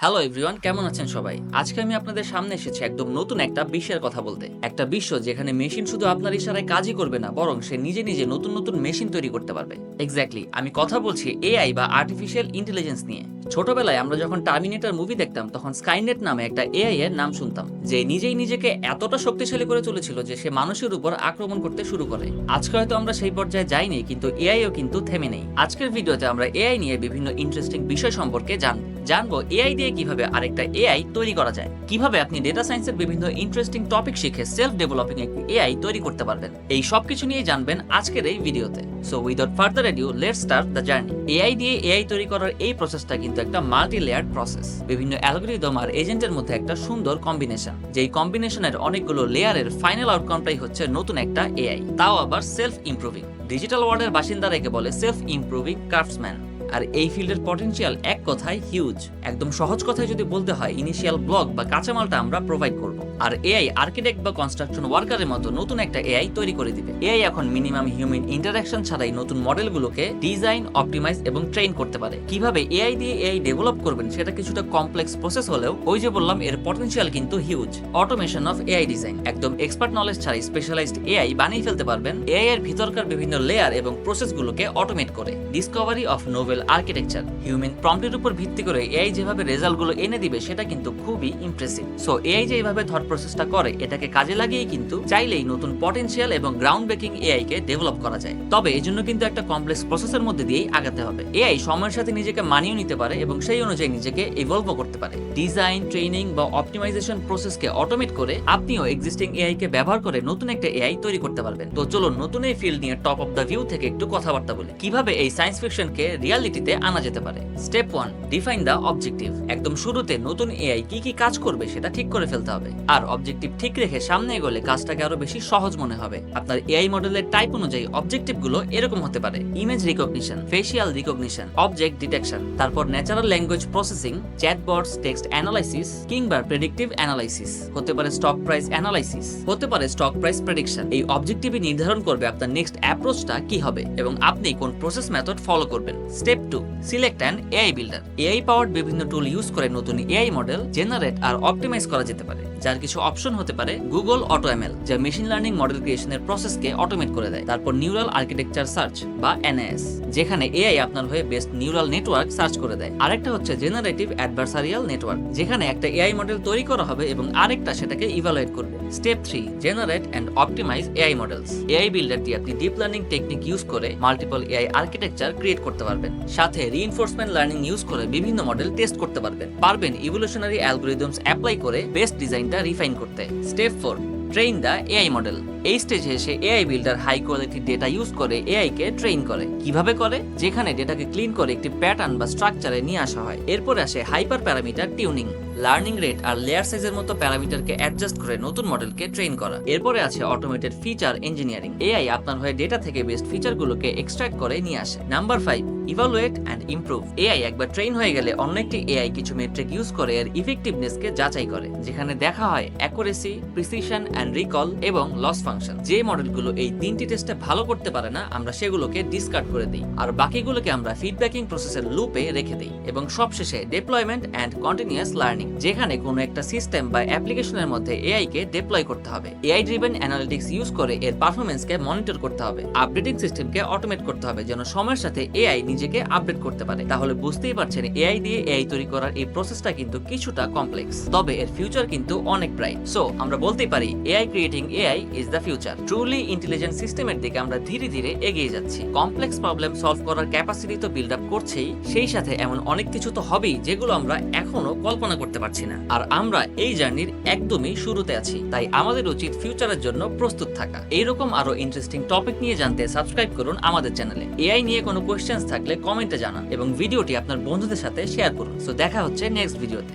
Hello everyone, কেমন আছেন সবাই? আজকে আমি আপনাদের সামনে এসেছি একদম নতুন একটা বিশ্বের কথা বলতে। একটা বিশ্ব যেখানে মেশিন শুধু আপনার ইশারায় কাজই করবে না, বরং সে নিজে নিজে নতুন নতুন মেশিন তৈরি করতে পারবে। এক্স্যাক্টলি, আমি কথা বলছি এআই বা আর্টিফিশিয়াল ইন্টেলিজেন্স নিয়ে। ছোটবেলায় আমরা যখন টার্মিনেটর মুভি দেখতাম, তখন স্কাইনেট নামে একটা এআই এর নাম শুনতাম, যে নিজেই নিজেকে এতটা শক্তিশালী করে তুলেছিল যে সে মানুষের উপর আক্রমণ করতে শুরু করে। আজকে হয়তো আমরা সেই পর্যায়ে যাইনি, কিন্তু এআইও কিন্তু থেমে নেই। আজকের ভিডিওতে আমরা এআই নিয়ে বিভিন্ন ইন্টারেস্টিং বিষয় সম্পর্কে জানবো এআই দিয়ে কিভাবে আরেকটা এআই তৈরি করা যায়, কিভাবে আপনি ডেটা সায়েন্সের বিভিন্ন ইন্টারেস্টিং টপিক শিখে সেলফ ডেভেলপিং একটি এআই তৈরি করতে পারবেন। এই সবকিছু নিয়ে জানবেন আজকের এই ভিডিওতে। So without further adieu, let's start the journey. AI দিয়ে এআই তৈরি করার এই প্রসেসটা কিন্তু একটা মাল্টি লেয়ার্ড প্রসেস। বিভিন্ন অ্যালগরিদম আর এজেন্টের মধ্যে একটা সুন্দর কম্বিনেশন, যেই কম্বিনেশনের অনেকগুলো লেয়ারের ফাইনাল আউটকামটাই হচ্ছে নতুন একটা এআই, তাও আবার সেলফ ইমপ্রুভিং। ডিজিটাল ওয়ার্ল্ডের বাসিন্দারা একে বলে সেলফ ইমপ্রুভিং ক্রাফটসম্যান। আর এই ফিল্ডের পটেনশিয়াল এক কথায় হিউজ। একদম সহজ কথায় যদি বলতে হয়, ইনিশিয়াল ব্লক বা কাঁচামালটা আমরা প্রোভাইড করব, আর এআই আর্কিটেক্ট বা কনস্ট্রাকশন ওয়ার্কারের মতো নতুন একটা এআই তৈরি করে দিবে। এআই এখন মিনিমাম হিউম্যান ইন্টারঅ্যাকশন ছাড়াই নতুন মডেলগুলোকে ডিজাইন, অপটিমাইজ এবং ট্রেন করতে পারে। কিভাবে এআই দিয়ে এআই ডেভেলপ করবেন সেটা কিছুটা কমপ্লেক্স প্রসেস হলেও, ওই যে বললাম, এর পটেনশিয়াল কিন্তু huge. Automation of AI design, একদম এক্সপার্ট নলেজ ছাড়াই স্পেশালাইজড এআই বানিয়ে ফেলতে পারবেন এআই এর ভিতরকার বিভিন্ন লেয়ার এবং প্রসেসগুলোকে অটোমেট করে। Discovery of novel architecture, human প্রম্পটের উপর ভিত্তি করে এআই যেভাবে রেজাল্টগুলো এনে দিবে সেটা কিন্তু খুবই ইমপ্রেসিভ। সো এআই যে এইভাবে থট প্রসেসটা করে, এটাকে কাজে লাগিয়ে কিন্তু চাইলেই নতুন পটেনশিয়াল এবং গ্রাউন্ড ব্রেকিং এআই কে ডেভেলপ করা যায়। তবে এই জন্য কিন্তু একটা কমপ্লেক্স প্রসেসের মধ্যে দিয়েই আগাতে হবে। এআই সময়ের সাথে নিজেকে মানিয়ে নিতে পারে এবং সেই অনুযায়ী নিজেকে ইভলভ করতে পারে। ডিজাইন, ট্রেনিং বা অপটিমাইজেশন প্রসেসকে অটোমেট করে আপনিও এক্সিস্টিং এআই কে ব্যবহার করে নতুন একটা এআই তৈরি করতে পারবেন। তো চলুন নতুন এই ফিল্ড নিয়ে টপ অফ দ্য ভিউ থেকে একটু কথাবার্তা বলি, কিভাবে এই সায়েন্স ফিকশনকে রিয়ালিটিতে আনা যেতে পারে। Step 1, define the objective. একদম শুরুতে নতুন এআই কি কি কাজ করবে সেটা ঠিক করে ফেলতে হবে, আর অবজেক্টিভ ঠিক রেখে সামনে এগোলে কাজটাকে আরো বেশি সহজ মনে হবে। আপনার এআই মডেলের টাইপ অনুযায়ী অবজেক্টিভ গুলো এরকম হতে পারে: image recognition, facial recognition, object detection, তারপর natural language processing, chatbots, text analysis কিংবা প্রেডিক্টিভ অ্যানালাইসিস, হতে পারে স্টক প্রাইস অ্যানালাইসিস, হতে পারে স্টক প্রাইস প্রেডিকশন। এই অবজেক্টিভই নির্ধারণ করবে আপনার নেক্সট অ্যাপ্রোচটা কি হবে এবং আপনি কোন প্রসেস মেথড ফলো করবেন। Step 2, select an AI builder. AI powered বিভিন্ন টুল ইউজ করে নতুন এআই মডেল জেনারেট আর অপটিমাইজ করা যেতে পারে, যার কিছু অপশন হতে পারে গুগল অটো এমএল, যা মেশিন লার্নিং মডেল ক্রিয়েশনের প্রসেসকে অটোমেট করে দেয়। তারপর নিউরাল আর্কিটেকচার সার্চ বা এনএএস, যেখানে এআই আপনার হয়ে বেস্ট নিউরাল নেটওয়ার্ক সার্চ করে দেয়। আরেকটা হচ্ছে জেনারেটিভ অ্যাডভার্সারিয়াল নেটওয়ার্ক, যেখানে একটা এআই মডেল তৈরি করা হবে এবং আরেকটা সেটাকে ইভালুয়েট করবে। Step 3, generate and optimise AI models. AI builder দিয়ে আপনি ডিপ লার্নিং টেকনিক ইউজ করে মাল্টিপল এআই আর্কিটেকচার ক্রিয়েট করতে পারবেন, সাথে রিইনফোর্সমেন্ট লার্নিং ইউজ করে বিভিন্ন মডেল টেস্ট করতে পারবেন ইভোলিউশনারি অ্যালগরিদমস অ্যাপ্লাই করে বেস্ট ডিজাইনটা রিফাইন করতে। Step 4, train the AI model. এই স্টেজে এসে AI builder high quality data use করে এআই কে ট্রেন করে। কিভাবে করে? যেখানে ডেটাকে ক্লিন করে একটি প্যাটার্ন বা স্ট্রাকচারে নিয়ে আসা হয়। এরপর আসে hyper parameter tuning, learning rate আর লেয়ার সাইজের মতো প্যারামিটারকে অ্যাডজাস্ট করে নতুন মডেলকে ট্রেন করা। এরপরে আছে অটোমেটেড ফিচার ইঞ্জিনিয়ারিং। এআই আপনার হয়ে ডেটা থেকে বেস্ট ফিচারগুলোকে এক্সট্রাক্ট করে নিয়ে আসে। Number 5, evaluate and improve. AI একবার ট্রেন হয়ে গেলে অন্য একটি এআই কিছু মেট্রিক ইউজ করে এর ইফেক্টিভনেসকে যাচাই করে, যেখানে দেখা হয় অ্যাকুরেসি, প্রিসিশন অ্যান্ড রিকল এবং লস ফাংশন। যে মডেলগুলো এই 3টি টেস্টে ভালো করতে পারে না, আমরা সেগুলোকে ডিসকার্ড করে দিই, আর বাকিগুলোকে আমরা ফিডব্যাকিং প্রসেসের লুপে রেখে দিই। এবং সবশেষে ডিপ্লয়মেন্ট অ্যান্ড কন্টিনিউয়াস লার্নিং, যেখানে কোনো একটা সিস্টেম বা অ্যাপ্লিকেশনের মধ্যে এআই কে ডিপ্লয় করতে হবে। এআই ড্রিভেন অ্যানালিটিক্স ইউজ করে এর পারফরম্যান্সকে মনিটর করতে হবে, আপডেটিং সিস্টেমকে অটোমেট করতে হবে যেন সময়ের সাথে এআই নিজেকে আপডেট করতে পারে। তাহলে বুঝতেই পারছেন এআই দিয়ে এআই তৈরি করার এই প্রসেসটা কিন্তু কিছুটা কমপ্লেক্স, তবে এর ফিউচার কিন্তু অনেক ব্রাইট। সো আমরা বলতেই পারি AI creating AI is the future. Truly intelligent সিস্টেমের দিকে আমরা ধীরে ধীরে এগিয়ে যাচ্ছি। কমপ্লেক্স প্রবলেম সলভ করার ক্যাপাসিটি তো বিল্ড আপ করছেই, সেই সাথে এমন অনেক কিছু তো হবেই যেগুলো আমরা এখনো কল্পনা করতে পারছি না। আর আমরা এই জার্নির একদমই শুরুতে আছি, তাই আমাদের উচিত ফিউচারের জন্য প্রস্তুত থাকা। এইরকম আরো ইন্টারেস্টিং টপিক নিয়ে জানতে সাবস্ক্রাইব করুন আমাদের চ্যানেলে। এআই নিয়ে কোনো কোয়েশ্চেন্স থাকলে কমেন্টে জানান এবং ভিডিওটি আপনার বন্ধুদের সাথে শেয়ার করুন। সো দেখা হচ্ছে নেক্সট ভিডিওতে।